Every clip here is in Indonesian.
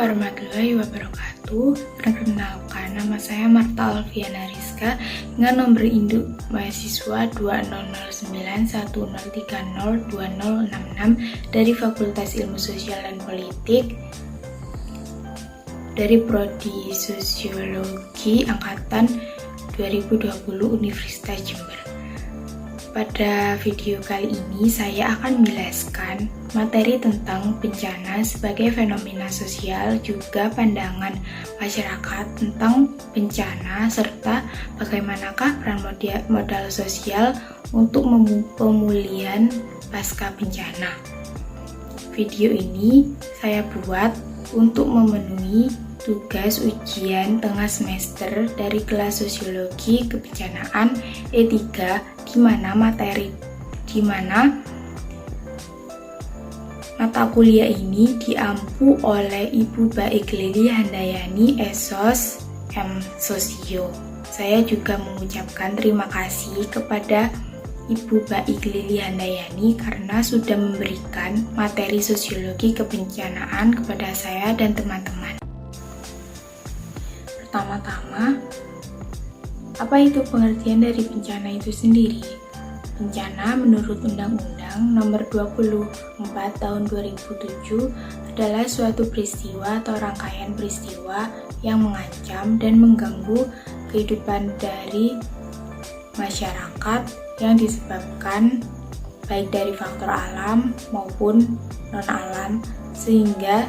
warahmatullahi wabarakatuh. Perkenalkan, nama saya Marta Alfiana Rizka dengan nomor induk mahasiswa 209103020066 dari Fakultas Ilmu Sosial dan Politik dari Prodi Sosiologi Angkatan 2020 Universitas Jember. Pada video kali ini saya akan menjelaskan materi tentang bencana sebagai fenomena sosial, juga pandangan masyarakat tentang bencana, serta bagaimanakah peran modal sosial untuk pemulihan pasca bencana. Video ini saya buat untuk memenuhi tugas ujian tengah semester dari kelas Sosiologi Kebencanaan E3, di mana mata kuliah ini diampu oleh Ibu Baik Lili Handayani, Esos M Sosio. Saya juga mengucapkan terima kasih kepada Ibu Baik Lili Handayani karena sudah memberikan materi sosiologi kebencanaan kepada saya dan teman-teman. Pertama-tama, apa itu pengertian dari bencana itu sendiri? Bencana menurut Undang-Undang Nomor 24 Tahun 2007 adalah suatu peristiwa atau rangkaian peristiwa yang mengancam dan mengganggu kehidupan dari masyarakat yang disebabkan baik dari faktor alam maupun non-alam, sehingga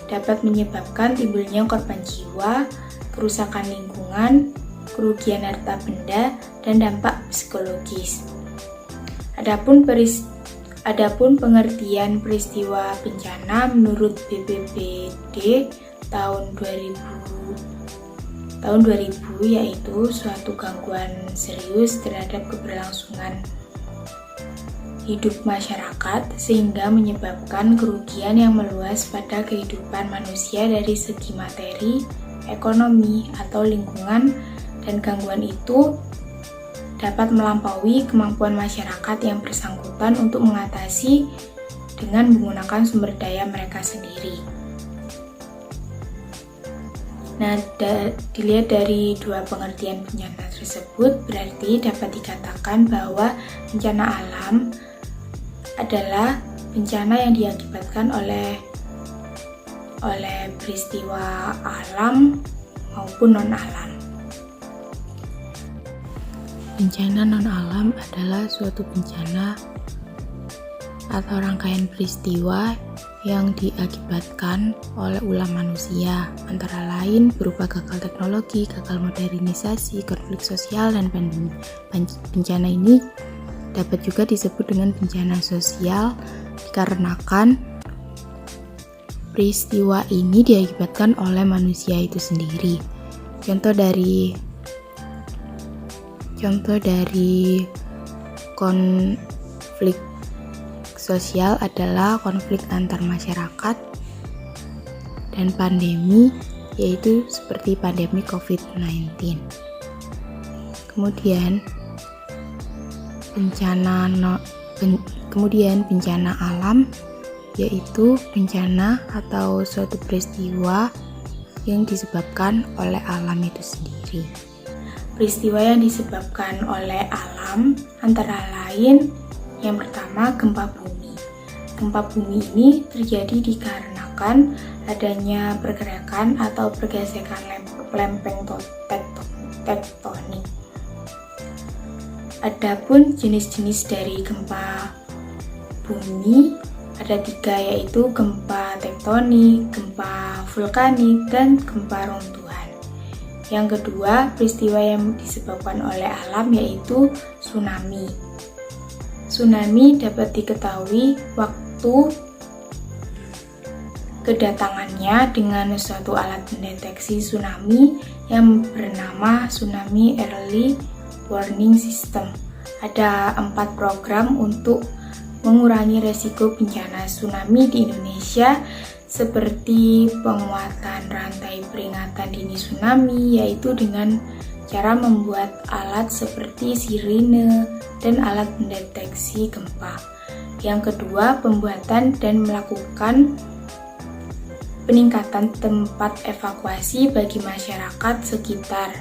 dapat menyebabkan timbulnya korban jiwa, kerusakan lingkungan, kerugian harta benda, dan dampak psikologis. Adapun pengertian peristiwa bencana menurut BPBD tahun 2000 yaitu suatu gangguan serius terhadap keberlangsungan hidup masyarakat sehingga menyebabkan kerugian yang meluas pada kehidupan manusia dari segi materi, ekonomi, atau lingkungan, dan gangguan itu dapat melampaui kemampuan masyarakat yang bersangkutan untuk mengatasi dengan menggunakan sumber daya mereka sendiri. Nah, dilihat dari dua pengertian bencana tersebut, berarti dapat dikatakan bahwa bencana alam adalah bencana yang diakibatkan oleh peristiwa alam maupun non-alam. Bencana non-alam adalah suatu bencana atau rangkaian peristiwa yang diakibatkan oleh ulah manusia, antara lain berupa gagal teknologi, gagal modernisasi, konflik sosial, dan pandemi. Bencana ini dapat juga disebut dengan bencana sosial dikarenakan peristiwa ini diakibatkan oleh manusia itu sendiri. Contoh dari konflik sosial adalah konflik antar masyarakat dan pandemi, yaitu seperti pandemi COVID-19. Kemudian bencana alam yaitu bencana atau suatu peristiwa yang disebabkan oleh alam itu sendiri. Peristiwa yang disebabkan oleh alam antara lain yang pertama, gempa bumi. Gempa bumi ini terjadi dikarenakan adanya pergerakan atau pergesekan lempeng tektonik. Adapun jenis-jenis dari gempa bumi ada 3, yaitu gempa tektonik, gempa vulkanik, dan gempa runtuhan. Yang kedua, peristiwa yang disebabkan oleh alam yaitu tsunami. Tsunami dapat diketahui waktu kedatangannya dengan suatu alat pendeteksi tsunami yang bernama Tsunami Early Warning System. Ada 4 program untuk mengurangi resiko bencana tsunami di Indonesia, seperti penguatan rantai peringatan dini tsunami, yaitu dengan cara membuat alat seperti sirine dan alat pendeteksi gempa. Yang kedua, pembuatan dan melakukan peningkatan tempat evakuasi bagi masyarakat sekitar.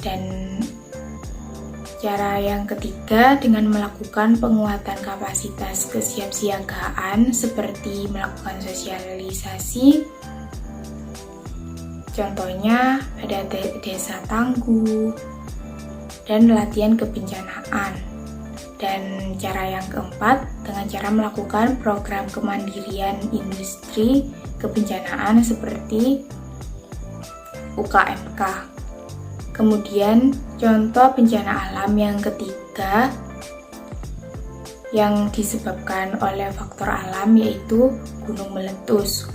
Dan cara yang ketiga dengan melakukan penguatan kapasitas kesiapsiagaan seperti melakukan sosialisasi. Contohnya ada desa tangguh dan latihan kebencanaan. Dan cara yang keempat dengan cara melakukan program kemandirian industri kebencanaan seperti UKMK. Kemudian contoh bencana alam yang ketiga yang disebabkan oleh faktor alam yaitu gunung meletus.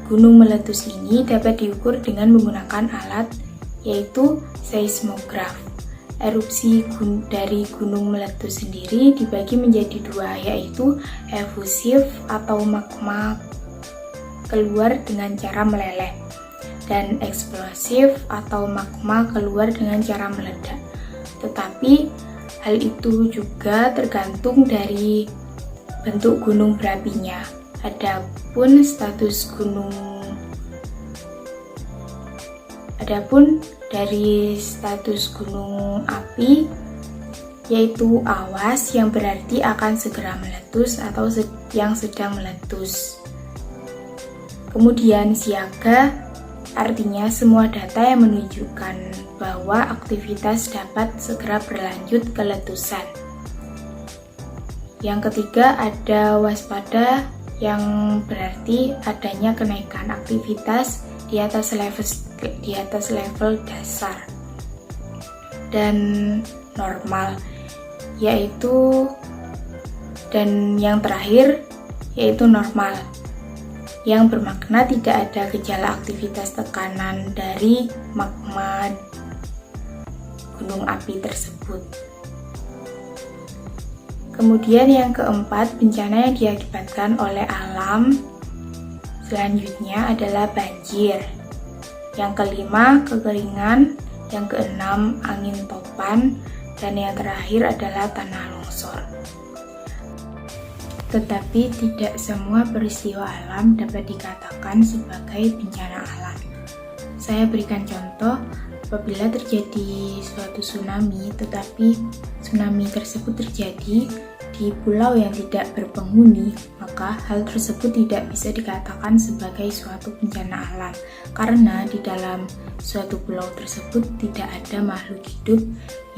Gunung meletus ini dapat diukur dengan menggunakan alat yaitu seismograf. Erupsi dari gunung meletus sendiri dibagi menjadi dua, yaitu efusif atau magma keluar dengan cara meleleh, dan eksplosif atau magma keluar dengan cara meledak. Tetapi hal itu juga tergantung dari bentuk gunung berapinya. Adapun dari status gunung api yaitu awas yang berarti akan segera meletus atau yang sedang meletus. Kemudian siaga artinya semua data yang menunjukkan bahwa aktivitas dapat segera berlanjut ke letusan. Yang ketiga ada waspada yang berarti adanya kenaikan aktivitas di atas level dasar. Dan normal dan yang terakhir yaitu normal yang bermakna tidak ada gejala aktivitas tekanan dari magma gunung api tersebut. Kemudian yang keempat, bencana yang diakibatkan oleh alam selanjutnya adalah banjir. Yang kelima, kekeringan. Yang keenam, angin topan. Dan yang terakhir adalah tanah longsor. Tetapi tidak semua peristiwa alam dapat dikatakan sebagai bencana alam. Saya berikan contoh, apabila terjadi suatu tsunami, tetapi tsunami tersebut terjadi di pulau yang tidak berpenghuni, maka hal tersebut tidak bisa dikatakan sebagai suatu bencana alam, karena di dalam suatu pulau tersebut tidak ada makhluk hidup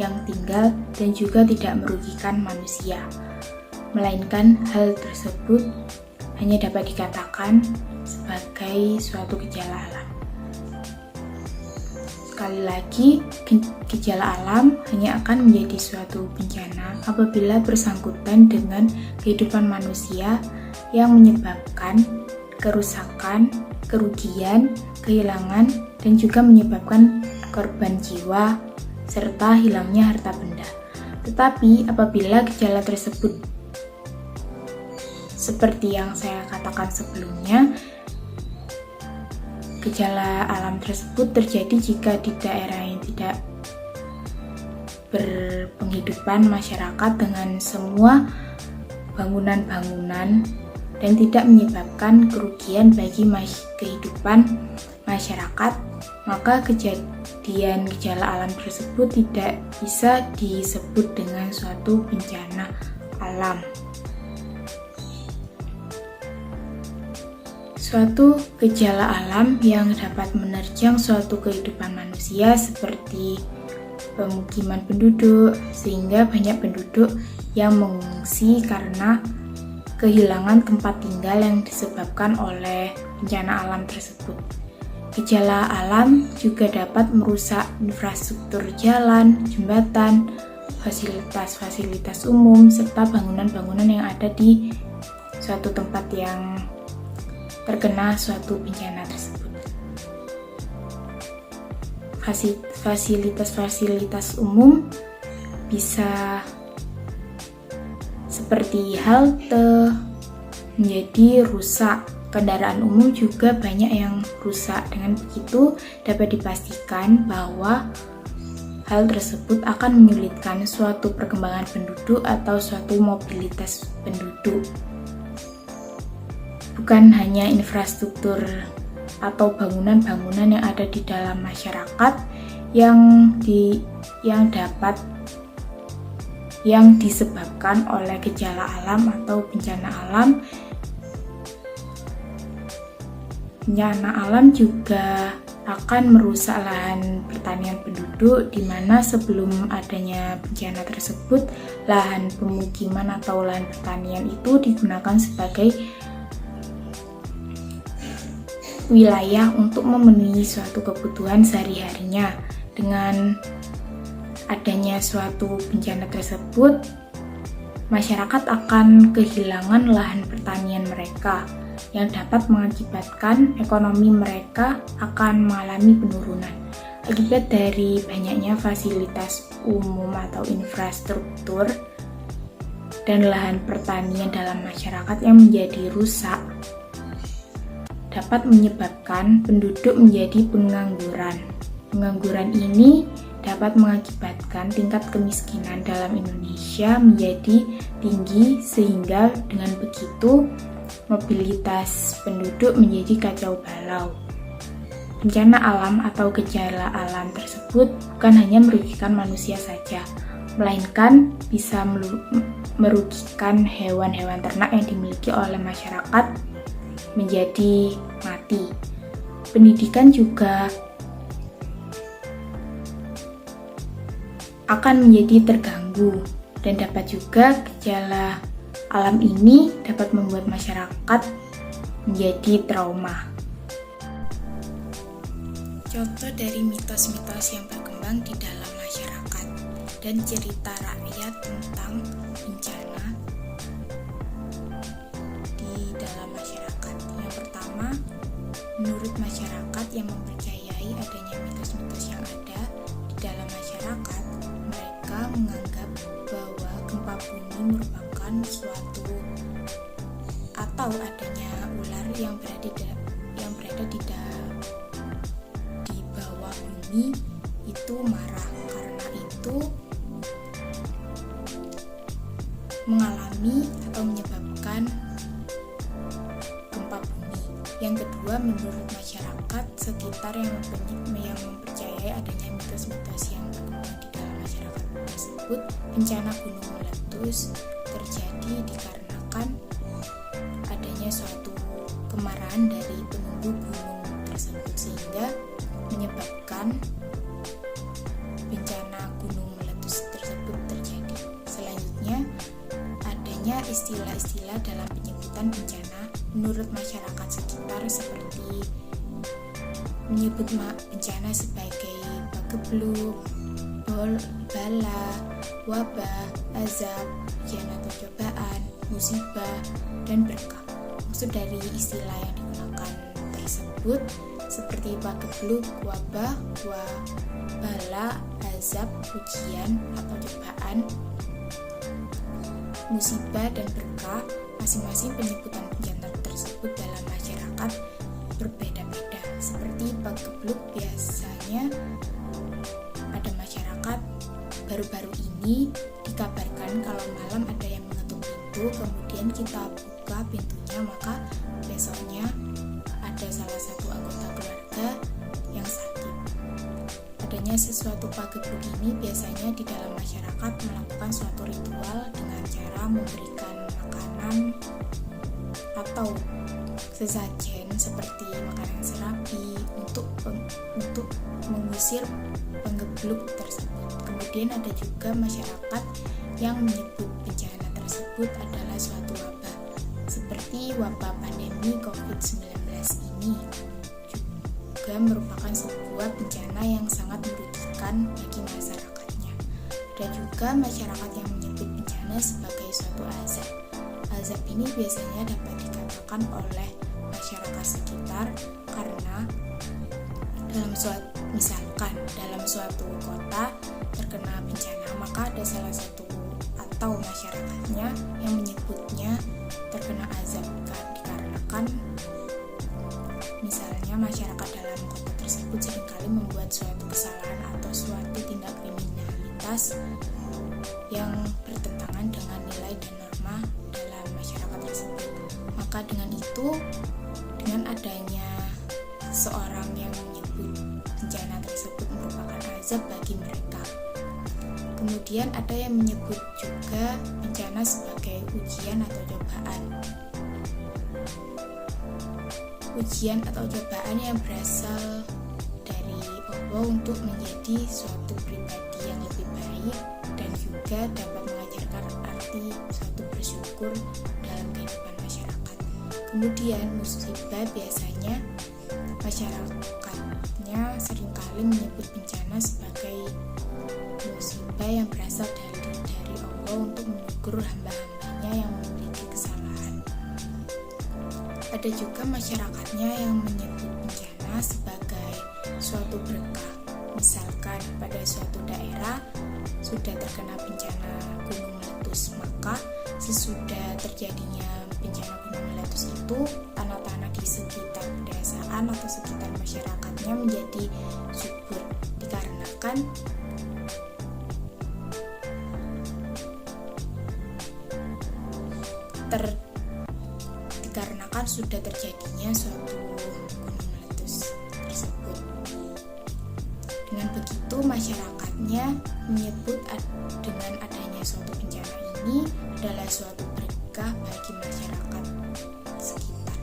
yang tinggal dan juga tidak merugikan manusia, melainkan hal tersebut hanya dapat dikatakan sebagai suatu gejala alam. Sekali lagi, gejala alam hanya akan menjadi suatu bencana apabila bersangkutan dengan kehidupan manusia yang menyebabkan kerusakan, kerugian, kehilangan, dan juga menyebabkan korban jiwa serta hilangnya harta benda. Tetapi apabila gejala tersebut seperti yang saya katakan sebelumnya, gejala alam tersebut terjadi jika di daerah yang tidak berpenghidupan masyarakat dengan semua bangunan-bangunan dan tidak menyebabkan kerugian bagi kehidupan masyarakat, maka kejadian gejala alam tersebut tidak bisa disebut dengan suatu bencana alam. Suatu gejala alam yang dapat menerjang suatu kehidupan manusia seperti pemukiman penduduk, sehingga banyak penduduk yang mengungsi karena kehilangan tempat tinggal yang disebabkan oleh bencana alam tersebut. Gejala alam juga dapat merusak infrastruktur jalan, jembatan, fasilitas-fasilitas umum, serta bangunan-bangunan yang ada di suatu tempat yang terkena suatu bencana tersebut. Fasilitas-fasilitas umum bisa seperti halte menjadi rusak. Kendaraan umum juga banyak yang rusak. Dengan begitu dapat dipastikan bahwa hal tersebut akan menyulitkan suatu perkembangan penduduk atau suatu mobilitas penduduk. bukan hanya infrastruktur atau bangunan-bangunan yang ada di dalam masyarakat yang disebabkan oleh gejala alam atau bencana alam. Bencana alam juga akan merusak lahan pertanian penduduk, di mana sebelum adanya bencana tersebut, lahan pemukiman atau lahan pertanian itu digunakan sebagai wilayah untuk memenuhi suatu kebutuhan sehari-harinya. Dengan adanya suatu bencana tersebut, masyarakat akan kehilangan lahan pertanian mereka, yang dapat mengakibatkan ekonomi mereka akan mengalami penurunan akibat dari banyaknya fasilitas umum atau infrastruktur dan lahan pertanian dalam masyarakat yang menjadi rusak, dapat menyebabkan penduduk menjadi pengangguran. Pengangguran ini dapat mengakibatkan tingkat kemiskinan dalam Indonesia menjadi tinggi, sehingga dengan begitu mobilitas penduduk menjadi kacau balau. Bencana alam atau gejala alam tersebut bukan hanya merugikan manusia saja, melainkan bisa merugikan hewan-hewan ternak yang dimiliki oleh masyarakat menjadi mati. Pendidikan juga akan menjadi terganggu, dan dapat juga gejala alam ini dapat membuat masyarakat menjadi trauma. Contoh dari mitos-mitos yang berkembang di dalam masyarakat dan cerita rakyat tentang bencana di dalam masyarakat. Yang pertama, menurut masyarakat yang mempercayai adanya mitos-mitos yang ada di dalam masyarakat, mereka menganggap bahwa gempa bumi merupakan suatu atau adanya ular yang berada di bawah bumi itu marah, karena itu mengalami atau menyebabkan gempa bumi. Yang kedua, menurut masyarakat sekitar yang mempercayai adanya mitos-mitos yang berkembang di dalam masyarakat tersebut, bencana gunung meletus terjadi dikarenakan adanya suatu kemarahan dari penunggu gunung tersebut, sehingga menyebabkan bencana gunung meletus tersebut terjadi. Selanjutnya, adanya istilah-istilah dalam penyebutan bencana menurut masyarakat sekitar, seperti menyebut bencana sebagai pagebluk, bala, wabah, azab, ujian atau cobaan, musibah, dan berkah. Maksud dari istilah yang digunakan tersebut seperti pagebluk, wabah, bala, azab, ujian atau cobaan, musibah, dan berkah. Masing-masing penyebutan bencana tersebut dalam masyarakat berbeda-beda. Seperti pagebluk, biasanya ada masyarakat baru-baru ini dikabarkan kalau malam ada yang mengetuk pintu, kemudian kita buka pintunya, maka besoknya ada salah satu anggota keluarga yang sakit. Adanya sesuatu pagebluk ini biasanya di dalam masyarakat melakukan suatu ritual dengan cara memberikan makanan atau sesajen seperti makanan serabi untuk mengusir penggebluk tersebut. Kemudian ada juga masyarakat yang menyebut bencana tersebut adalah suatu wabah, seperti wabah pandemi COVID-19 ini juga merupakan sebuah bencana yang sangat merugikan bagi masyarakatnya. Ada juga masyarakat yang menyebut bencana sebagai suatu azab. Azab ini biasanya dapat dikatakan oleh masyarakat sekitar karena misalkan dalam suatu kota terkena bencana, maka ada salah satu atau masyarakatnya yang menyebutnya terkena azab, dikarenakan misalnya masyarakat dalam kota tersebut seringkali membuat suatu kesalahan atau suatu tindak kriminalitas yang bertentangan dengan nilai dan norma dalam masyarakat tersebut. Maka dengan itu, dengan adanya seorang yang menyebut bencana tersebut merupakan azab bagi mereka. Kemudian ada yang menyebut juga bencana sebagai ujian atau cobaan. Ujian atau cobaan yang berasal dari Allah untuk menjadi suatu pribadi yang lebih baik dan juga dapat mengajarkan arti suatu bersyukur dalam kehidupan masyarakat. Kemudian musibah biasanya masyarakatnya seringkali menyebut bencana sebagai musibah yang berasal dari Allah untuk menegur hamba-hambanya yang memiliki kesalahan. Ada juga masyarakatnya yang menyebut bencana sebagai suatu berkah. Misalkan pada suatu daerah sudah terkena bencana gunung meletus, maka sesudah terjadinya bencana gunung meletus itu tanah-tanah di sekitar pedesaan atau sekitar masyarakatnya menjadi subur dikarenakan sudah terjadinya suatu gunung meletus tersebut. Dengan begitu masyarakatnya menyebut dengan adanya suatu bencana ini adalah suatu berkah bagi masyarakat sekitar.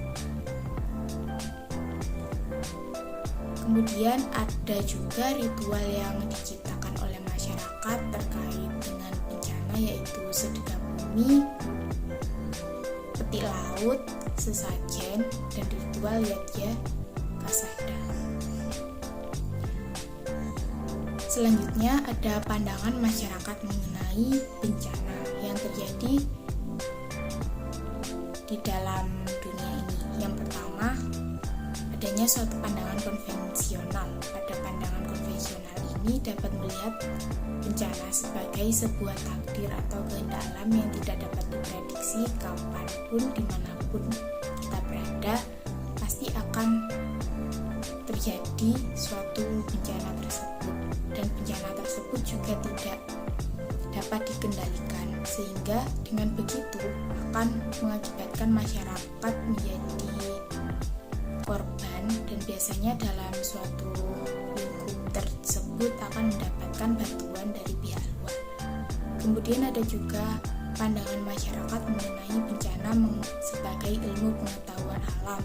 Kemudian ada juga ritual yang diciptakan oleh masyarakat terkait dengan bencana, yaitu sedekah bumi, petik laut, sesajen, dan ritual yatya kasada. Selanjutnya ada pandangan masyarakat mengenai bencana yang terjadi di dalam dunia ini. Yang pertama, adanya suatu pandangan konvensional. Pada pandangan konvensional ini dapat melihat bencana sebagai sebuah takdir atau kehendak alam yang tidak dapat diprediksi. Kapanpun, dimanapun kita berada, pasti akan terjadi suatu bencana tersebut, dan bencana tersebut juga tidak dapat dikendalikan, sehingga dengan begitu akan mengakibatkan masyarakat menjadi korban, dan biasanya dalam suatu lingkup tersebut akan mendapatkan bantuan dari pihak luar. Kemudian ada juga pandangan masyarakat mengenai bencana sebagai ilmu pengetahuan alam.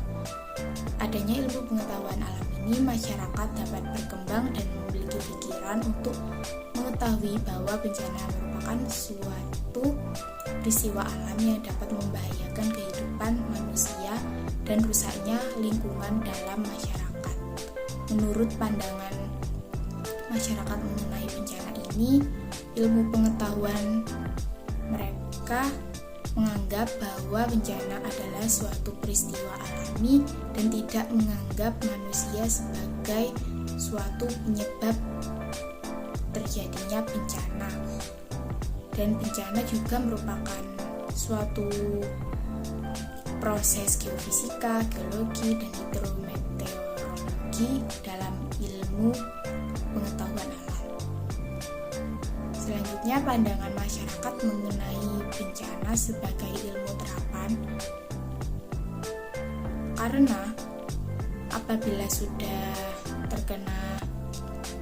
Adanya ilmu pengetahuan alam ini, masyarakat dapat berkembang dan memiliki pikiran untuk mengetahui bahwa bencana merupakan suatu peristiwa alam yang dapat membahayakan kehidupan manusia dan rusaknya lingkungan dalam masyarakat. Menurut pandangan masyarakat mengenai bencana ini, ilmu pengetahuan mereka menganggap bahwa bencana adalah suatu peristiwa alami dan tidak menganggap manusia sebagai suatu penyebab terjadinya bencana. Dan bencana juga merupakan suatu proses geofisika, geologi, dan hidrometeorologi dalam ilmu pengetahuan alam. Selanjutnya, pandangan masyarakat mengenai bencana sebagai ilmu terapan, karena apabila sudah terkena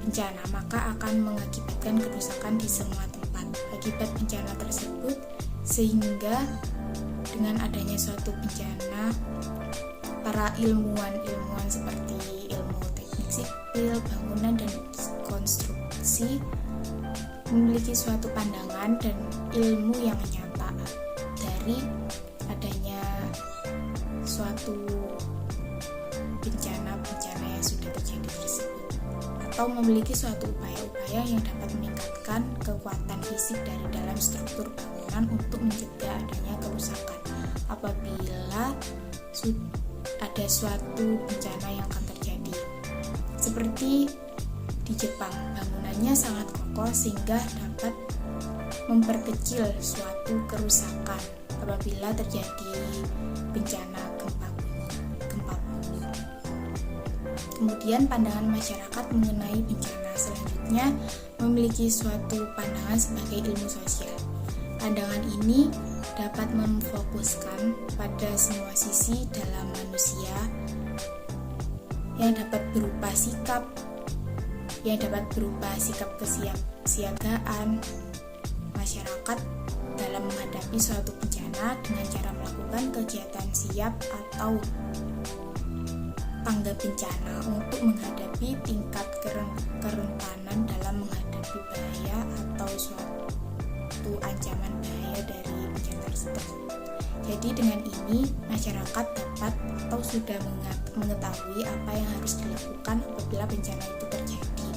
bencana maka akan mengakibatkan kerusakan di semua tempat akibat bencana tersebut, sehingga dengan adanya suatu bencana, para ilmuwan seperti ilmu teknik sipil, bangunan, dan konstruksi memiliki suatu pandangan dan ilmu yang nyata dari adanya suatu bencana yang sudah terjadi tersebut, atau memiliki suatu upaya-upaya yang dapat meningkatkan kekuatan fisik dari dalam struktur bangunan untuk mencegah adanya kerusakan apabila ada suatu bencana yang akan terjadi. Seperti di Jepang, bangunannya sangat kokoh sehingga dapat memperkecil suatu kerusakan apabila terjadi bencana gempa bumi. Kemudian pandangan masyarakat mengenai bencana selanjutnya memiliki suatu pandangan sebagai ilmu sosial. Pandangan ini dapat memfokuskan pada semua sisi dalam manusia yang dapat berupa sikap kesiapsiagaan masyarakat dalam menghadapi suatu bencana dengan cara melakukan kegiatan siap atau tanggap bencana untuk menghadapi tingkat kerentanan dalam menghadapi bahaya atau suatu ancaman bahaya dari bencana tersebut. Jadi dengan ini masyarakat dapat atau sudah mengetahui apa yang harus dilakukan apabila bencana itu terjadi.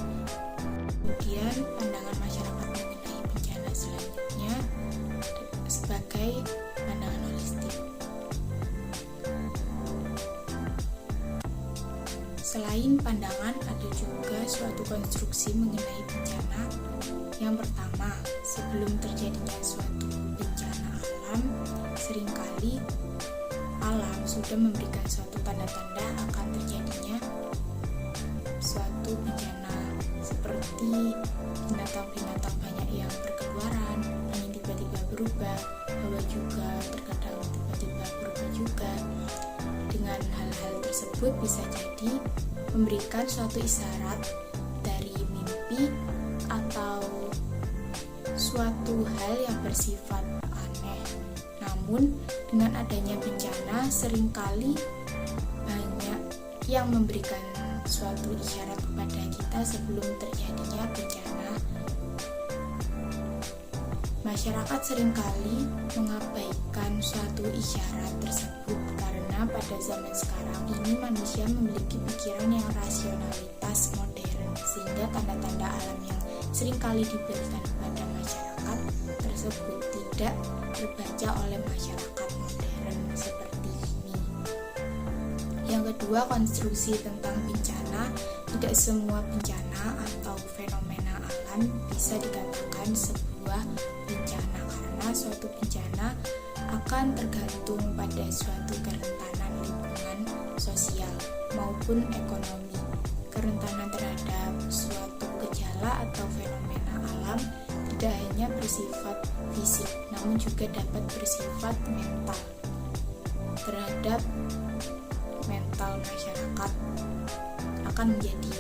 Kemudian pandangan masyarakat mengenai bencana selanjutnya sebagai pandangan holistik. Selain pandangan, ada juga suatu konstruksi mengenai bencana. Yang pertama, sebelum terjadinya suatu bencana alam, seringkali alam sudah memberikan suatu tanda-tanda akan terjadinya suatu bencana, seperti binatang-binatang banyak yang berkeluaran, angin tiba-tiba berubah, hawa juga terkadang tiba-tiba berubah juga. Dengan hal-hal tersebut bisa jadi memberikan suatu isyarat dari mimpi atau suatu hal yang bersifat aneh. Namun dengan adanya bencana seringkali banyak yang memberikan suatu isyarat kepada kita sebelum terjadinya bencana. Masyarakat seringkali mengabaikan suatu isyarat tersebut karena pada zaman sekarang ini manusia memiliki pikiran yang rasionalitas modern, sehingga tanda-tanda alam yang seringkali diberikan kepada masyarakat tersebut tidak terbaca oleh masyarakat modern seperti ini. Yang kedua, konstruksi tentang bencana. Tidak semua bencana atau fenomena alam bisa dikatakan sebuah bencana, karena suatu bencana akan tergantung pada suatu kerentanan lingkungan sosial maupun ekonomi. Kerentanan terhadap suatu gejala atau fenomena alam tidak hanya bersifat fisik, namun juga dapat bersifat mental. Terhadap mental masyarakat akan menjadi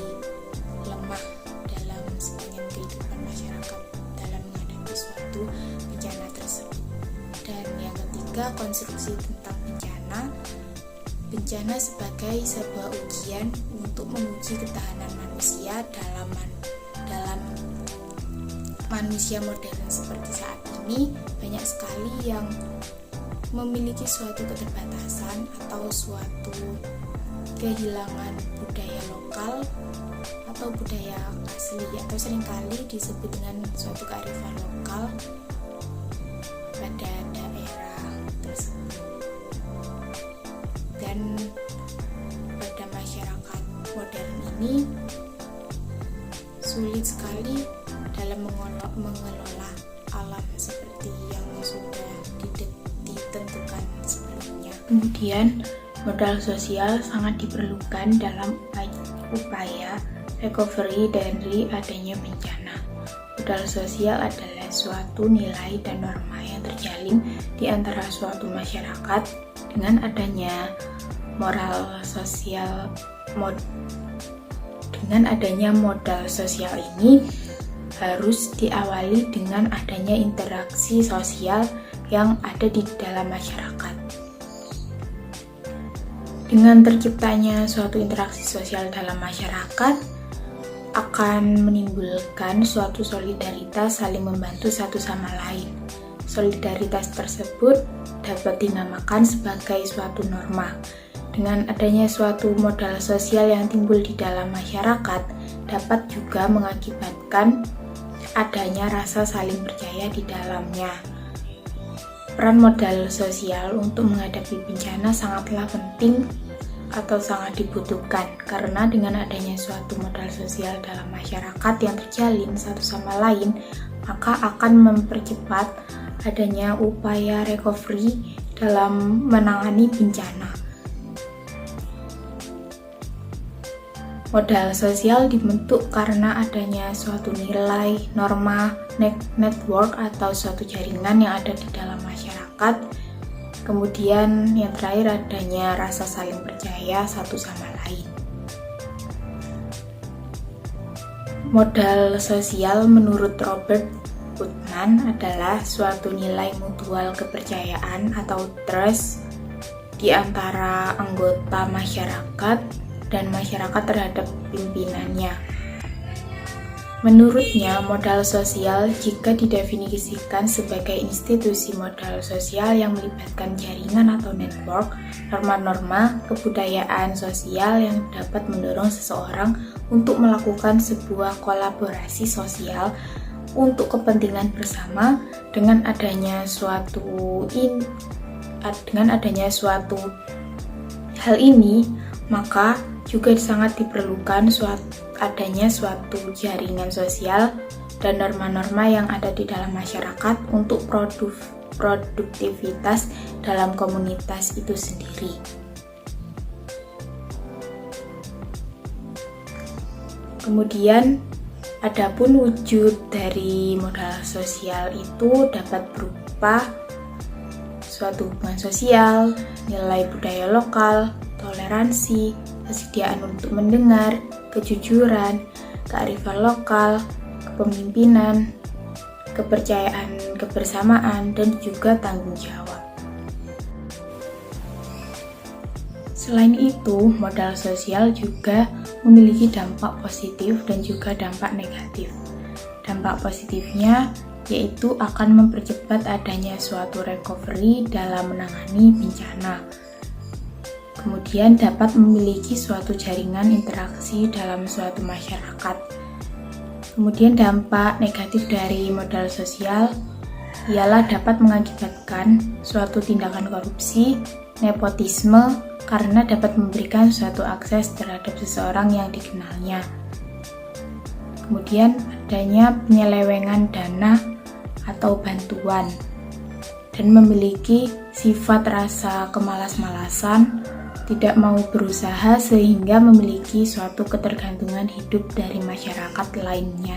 lemah dalam sepanjang kehidupan masyarakat dalam menghadapi suatu bencana tersebut. Dan yang ketiga, konstruksi tentang bencana. Bencana sebagai sebuah ujian untuk menguji ketahanan manusia dalam manusia modern seperti saat ini. Banyak sekali yang memiliki suatu keterbatasan atau suatu kehilangan budaya lokal atau budaya asli, atau seringkali disebut dengan suatu kearifan lokal pada daerah tersebut. Dan pada masyarakat modern ini sulit sekali dalam mengelola alam seperti yang sudah ditentukan sebelumnya. Kemudian modal sosial sangat diperlukan dalam upaya recovery dari adanya bencana. Modal sosial adalah suatu nilai dan norma yang terjalin di antara suatu masyarakat. Dengan adanya modal sosial ini harus diawali dengan adanya interaksi sosial yang ada di dalam masyarakat. Dengan terciptanya suatu interaksi sosial dalam masyarakat akan menimbulkan suatu solidaritas saling membantu satu sama lain. Solidaritas tersebut dapat dinamakan sebagai suatu norma. Dengan adanya suatu modal sosial yang timbul di dalam masyarakat dapat juga mengakibatkan adanya rasa saling percaya di dalamnya. Peran modal sosial untuk menghadapi bencana sangatlah penting atau sangat dibutuhkan, karena dengan adanya suatu modal sosial dalam masyarakat yang terjalin satu sama lain, maka akan mempercepat adanya upaya recovery dalam menangani bencana. Modal sosial dibentuk karena adanya suatu nilai, norma, network atau suatu jaringan yang ada di dalam masyarakat. Kemudian yang terakhir adanya rasa saling percaya satu sama lain. Modal sosial menurut Robert Putnam adalah suatu nilai mutual kepercayaan atau trust di antara anggota masyarakat dan masyarakat terhadap pimpinannya. Menurutnya, modal sosial jika didefinisikan sebagai institusi modal sosial yang melibatkan jaringan atau network, norma-norma, kebudayaan sosial yang dapat mendorong seseorang untuk melakukan sebuah kolaborasi sosial untuk kepentingan bersama. Dengan adanya suatu hal ini, maka juga sangat diperlukan adanya suatu jaringan sosial dan norma-norma yang ada di dalam masyarakat untuk produktivitas dalam komunitas itu sendiri. Kemudian, adapun wujud dari modal sosial itu dapat berupa suatu hubungan sosial, nilai budaya lokal, toleransi, kesediaan untuk mendengar, kejujuran, kearifan lokal, kepemimpinan, kepercayaan kebersamaan, dan juga tanggung jawab. Selain itu, modal sosial juga memiliki dampak positif dan juga dampak negatif. Dampak positifnya yaitu akan mempercepat adanya suatu recovery dalam menangani bencana. Kemudian dapat memiliki suatu jaringan interaksi dalam suatu masyarakat. Kemudian dampak negatif dari modal sosial ialah dapat mengakibatkan suatu tindakan korupsi, nepotisme, karena dapat memberikan suatu akses terhadap seseorang yang dikenalnya. Kemudian adanya penyelewengan dana atau bantuan dan memiliki sifat rasa kemalas-malasan, tidak mau berusaha sehingga memiliki suatu ketergantungan hidup dari masyarakat lainnya.